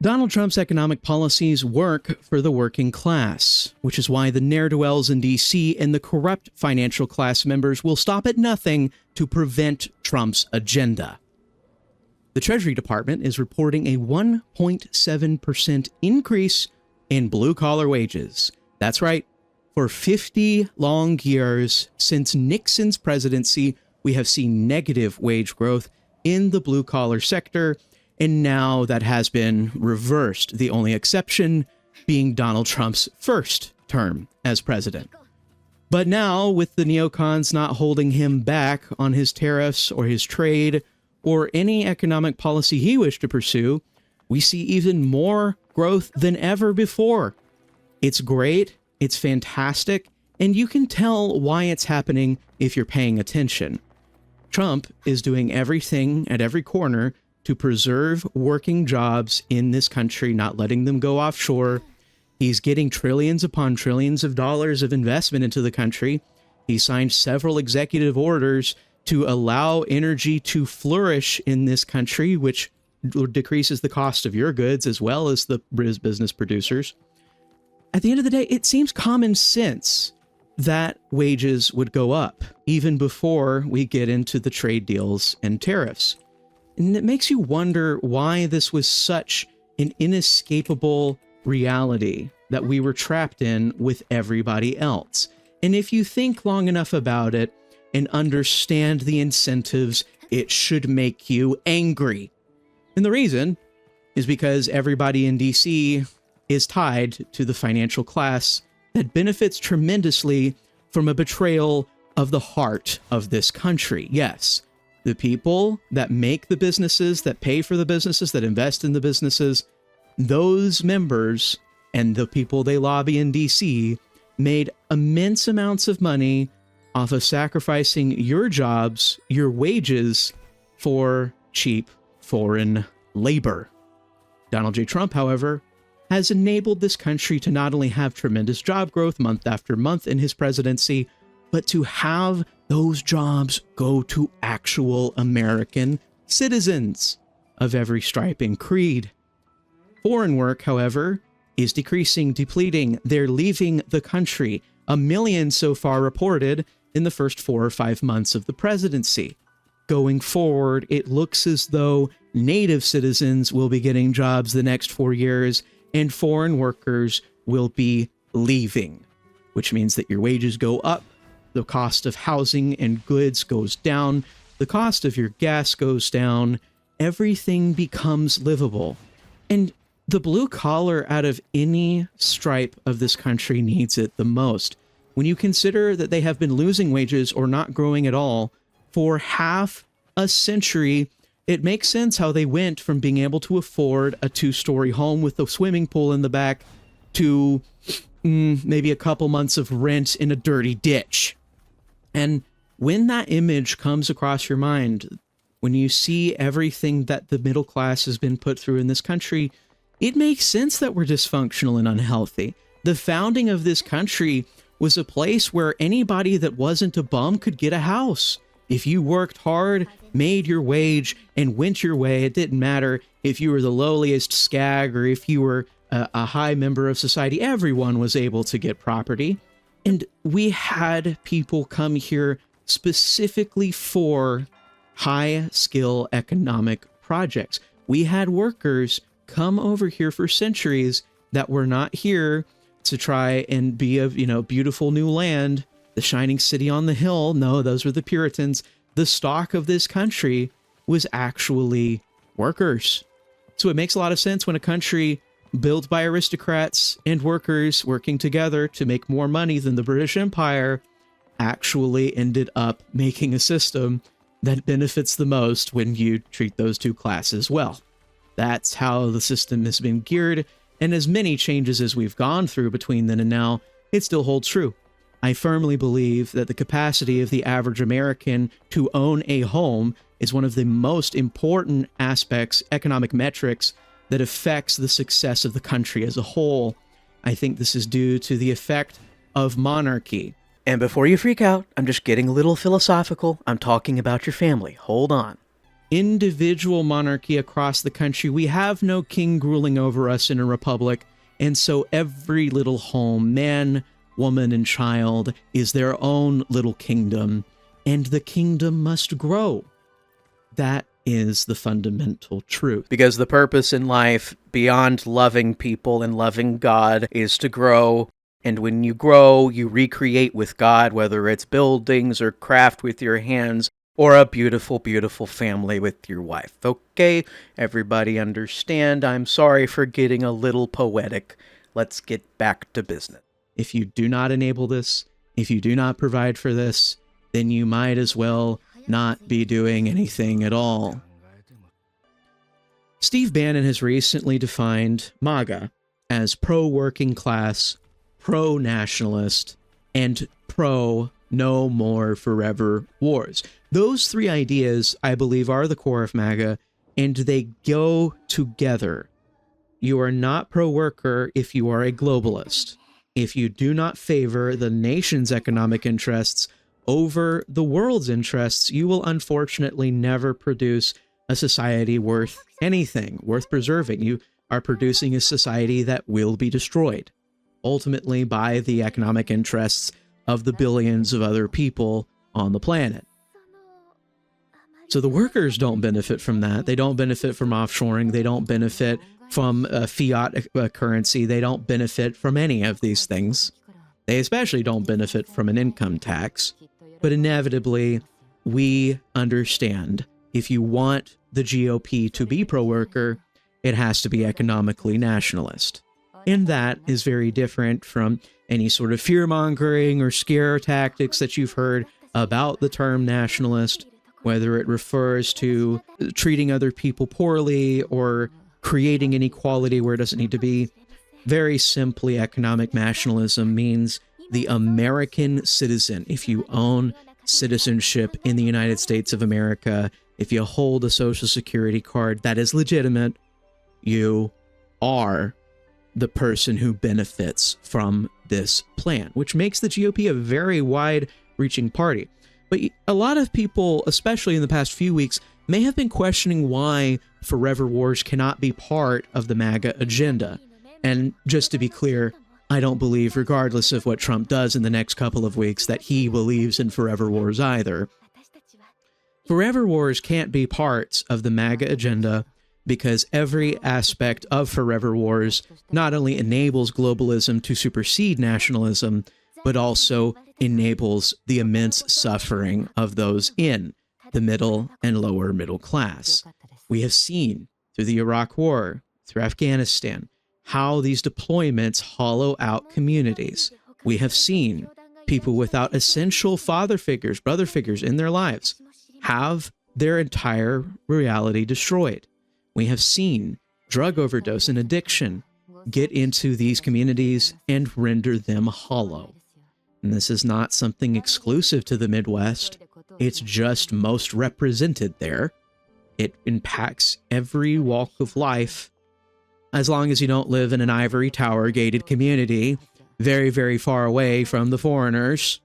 Donald Trump's economic policies work for the working class, which is why the ne'er-do-wells in D.C. and the corrupt financial class members will stop at nothing to prevent Trump's agenda. The Treasury Department is reporting a 1.7% increase in blue-collar wages. That's right. For 50 long years since Nixon's presidency, we have seen negative wage growth in the blue-collar sector, and now that has been reversed, the only exception being Donald Trump's first term as president. But now, with the neocons not holding him back on his tariffs or his trade or any economic policy he wished to pursue, we see even more growth than ever before. It's great, it's fantastic, and you can tell why it's happening if you're paying attention. Trump is doing everything at every corner to preserve working jobs in this country, not letting them go offshore. He's getting trillions upon trillions of dollars of investment into the country. He signed several executive orders to allow energy to flourish in this country, which decreases the cost of your goods as well as the business producers. At the end of the day, it seems common sense that wages would go up even before we get into the trade deals and tariffs. And it makes you wonder why this was such an inescapable reality that we were trapped in with everybody else. And if you think long enough about it and understand the incentives, it should make you angry. And the reason is because everybody in DC is tied to the financial class that benefits tremendously from a betrayal of the heart of this country. Yes, the people that make the businesses, that pay for the businesses, that invest in the businesses, those members and the people they lobby in DC made immense amounts of money off of sacrificing your jobs, your wages, for cheap foreign labor. Donald J. Trump, however, has enabled this country to not only have tremendous job growth month after month in his presidency, but to have those jobs go to actual American citizens of every stripe and creed. Foreign work, however, is decreasing, depleting. They're leaving the country. 1 million so far reported in the first 4 or 5 months of the presidency. Going forward, it looks as though native citizens will be getting jobs the next 4 years, and foreign workers will be leaving, which means that your wages go up, the cost of housing and goods goes down, the cost of your gas goes down, everything becomes livable. And the blue collar out of any stripe of this country needs it the most. When you consider that they have been losing wages or not growing at all for half a century, it makes sense how they went from being able to afford a 2-story home with a swimming pool in the back to maybe a couple months of rent in a dirty ditch. And when that image comes across your mind, when you see everything that the middle class has been put through in this country, it makes sense that we're dysfunctional and unhealthy. The founding of this country was a place where anybody that wasn't a bum could get a house. If you worked hard, made your wage, and went your way, it didn't matter if you were the lowliest scag or if you were a high member of society. Everyone was able to get property. And we had people come here specifically for high-skill economic projects. We had workers come over here for centuries that were not here to try and be a, beautiful new land, the shining city on the hill. No, those were the Puritans. The stock of this country was actually workers. So it makes a lot of sense when a country built by aristocrats and workers working together to make more money than the British Empire actually ended up making a system that benefits the most when you treat those two classes well. That's how the system has been geared, and as many changes as we've gone through between then and now, it still holds true. I firmly believe that the capacity of the average American to own a home is one of the most important aspects, economic metrics, that affects the success of the country as a whole. I think this is due to the effect of monarchy. And before you freak out, I'm just getting a little philosophical. I'm talking about your family. Hold on. individual monarchy across the country. We have no king ruling over us in a republic. And so every little home, man, woman, and child, is their own little kingdom, and the kingdom must grow. That is the fundamental truth. Because the purpose in life, beyond loving people and loving God, is to grow. And when you grow, you recreate with God, whether it's buildings or craft with your hands, or a beautiful, beautiful family with your wife. Okay, everybody understand? I'm sorry for getting a little poetic. Let's get back to business. If you do not enable this, if you do not provide for this, then you might as well not be doing anything at all. Steve Bannon has recently defined MAGA as pro-working class, pro-nationalist, and pro-no more forever wars. Those three ideas, I believe, are the core of MAGA, and they go together. You are not pro-worker if you are a globalist. If you do not favor the nation's economic interests over the world's interests, you will unfortunately never produce a society worth anything, worth preserving. You are producing a society that will be destroyed, ultimately by the economic interests of the billions of other people on the planet. So the workers don't benefit from that. They don't benefit from offshoring. They don't benefit from fiat currency. They don't benefit from any of these things. They especially don't benefit from an income tax. But inevitably, we understand if you want the GOP to be pro-worker, it has to be economically nationalist. And that is very different from any sort of fear-mongering or scare tactics that you've heard about the term nationalist, whether it refers to treating other people poorly or creating inequality where it doesn't need to be. Very simply, economic nationalism means the American citizen. If you own citizenship in the United States of America, if you hold a Social Security card that is legitimate, you are the person who benefits from this plan, which makes the GOP a very wide-reaching party. But a lot of people, especially in the past few weeks, may have been questioning why forever wars cannot be part of the MAGA agenda. And just to be clear, I don't believe, regardless of what Trump does in the next couple of weeks, that he believes in forever wars either. Forever wars can't be parts of the MAGA agenda because every aspect of forever wars not only enables globalism to supersede nationalism, but also enables the immense suffering of those in the middle and lower middle class. We have seen through the Iraq War, through Afghanistan, how these deployments hollow out communities. We have seen people without essential father figures, brother figures in their lives have their entire reality destroyed. We have seen drug overdose and addiction get into these communities and render them hollow. And this is not something exclusive to the Midwest. It's just most represented there. It impacts every walk of life. As long as you don't live in an ivory tower gated community, very, very far away from the foreigners,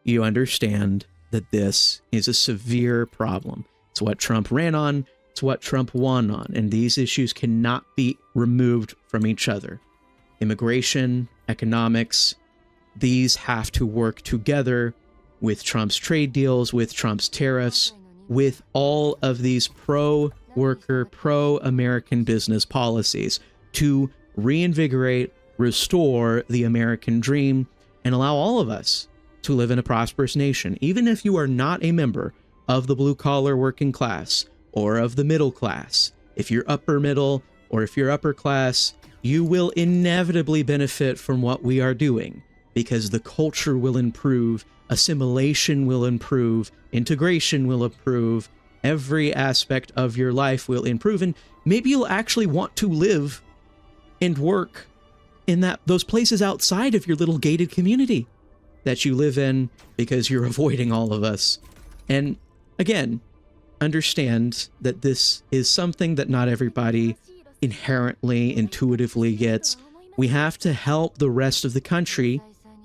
you understand that this is a severe problem. It's what Trump ran on. It's what Trump won on. And these issues cannot be removed from each other. Immigration, economics, these have to work together with Trump's trade deals, with Trump's tariffs, with all of these pro-worker, pro-American business policies to reinvigorate, restore the American dream, and allow all of us to live in a prosperous nation. Even if you are not a member of the blue-collar working class or of the middle class, if you're upper middle or if you're upper class, you will inevitably benefit from what we are doing because the culture will improve, assimilation will improve, integration will improve, every aspect of your life will improve, and maybe you'll actually want to live and work in those places outside of your little gated community that you live in because you're avoiding all of us. And again, understand that this is something that not everybody inherently, intuitively gets. We have to help the rest of the country,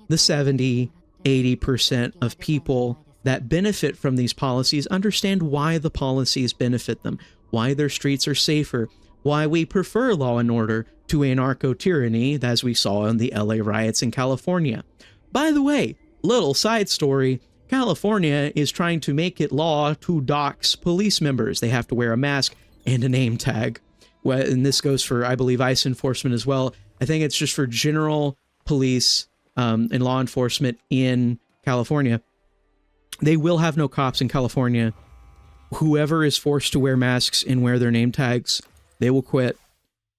the 70, 80% of people that benefit from these policies understand why the policies benefit them, why their streets are safer, why we prefer law and order to anarcho-tyranny, as we saw in the LA riots in California. By the way, little side story, California is trying to make it law to dox police members. They have to wear a mask and a name tag. Well, and this goes for, I believe, ICE enforcement as well. I think it's just for general police and law enforcement in California. They will have no cops in California. Whoever is forced to wear masks and wear their name tags, they will quit.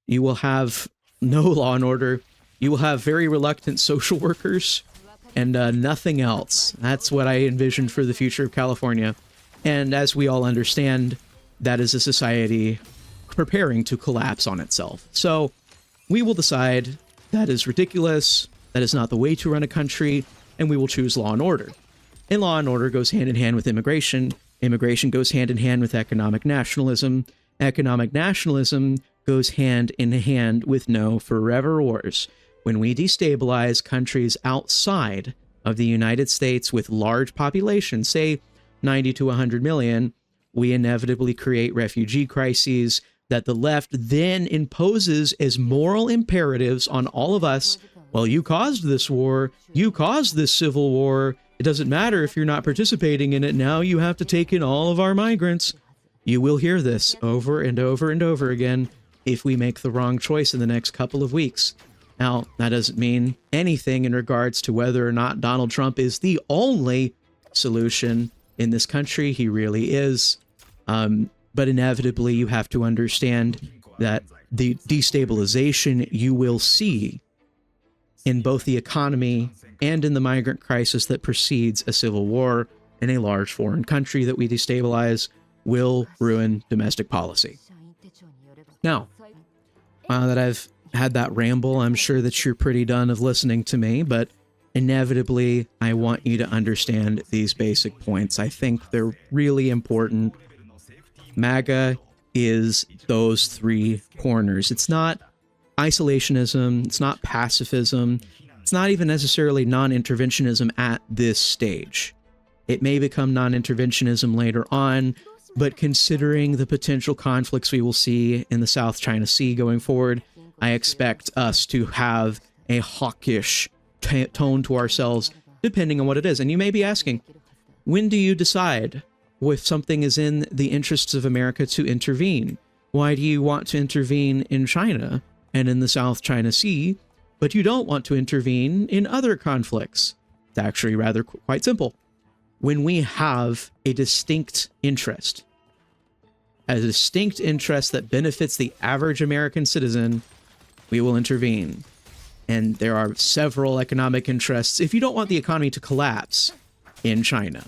You will have no law and order. You will have very reluctant social workers and nothing else. That's what I envisioned for the future of California. And as we all understand, that is a society preparing to collapse on itself. So we will decide that is ridiculous, that is not the way to run a country, and we will choose law and order. And law and order goes hand in hand with immigration. Immigration goes hand in hand with economic nationalism. Economic nationalism goes hand in hand with no forever wars. When we destabilize countries outside of the United States with large populations, say 90 to 100 million, we inevitably create refugee crises that the left then imposes as moral imperatives on all of us. Well, you caused this war. You caused this civil war. It doesn't matter if you're not participating in it. Now you have to take in all of our migrants. You will hear this over and over and over again if we make the wrong choice in the next couple of weeks. Now, that doesn't mean anything in regards to whether or not Donald Trump is the only solution in this country. He really is. But inevitably, you have to understand that the destabilization you will see in both the economy and in the migrant crisis that precedes a civil war in a large foreign country that we destabilize will ruin domestic policy. Now, that I've had that ramble, I'm sure that you're pretty done of listening to me, but inevitably, I want you to understand these basic points. I think they're really important. MAGA is those three corners. It's not isolationism. It's not pacifism. It's not even necessarily non-interventionism at this stage. It may become non-interventionism later on, but considering the potential conflicts we will see in the South China Sea going forward, I expect us to have a hawkish tone to ourselves, depending on what it is. And you may be asking, when do you decide if something is in the interests of America to intervene? Why do you want to intervene in China and in the South China Sea, but you don't want to intervene in other conflicts? It's actually rather quite simple. When we have a distinct interest that benefits the average American citizen, we will intervene. And there are several economic interests if you don't want the economy to collapse in China.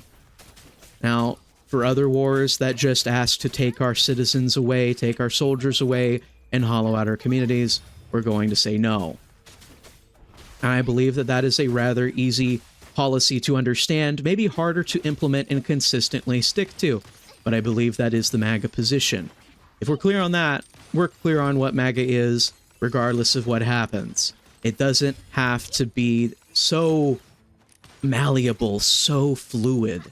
Now, for other wars that just ask to take our citizens away, take our soldiers away, and hollow out our communities, we're going to say no. And I believe that that is a rather easy policy to understand, maybe harder to implement and consistently stick to, but I believe that is the MAGA position. If we're clear on that, we're clear on what MAGA is, regardless of what happens. It doesn't have to be so malleable, so fluid.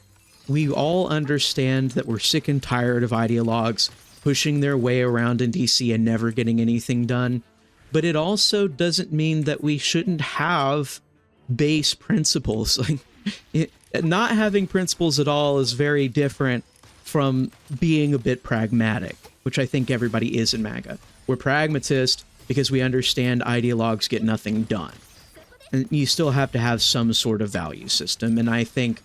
We all understand that we're sick and tired of ideologues pushing their way around in DC and never getting anything done. But it also doesn't mean that we shouldn't have base principles. Not having principles at all is very different from being a bit pragmatic, which I think everybody is in MAGA. We're pragmatist because we understand ideologues get nothing done. And you still have to have some sort of value system, and I think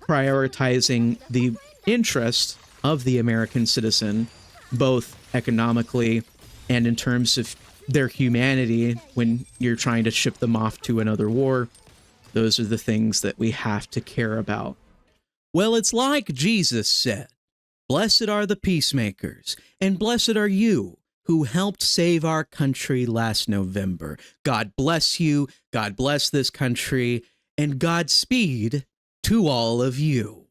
prioritizing the interest of the American citizen, both economically and in terms of their humanity when you're trying to ship them off to another war, those are the things that we have to care about. Well, it's like Jesus said, "Blessed are the peacemakers, and blessed are you who helped save our country last November." God bless you, God bless this country, and Godspeed to all of you.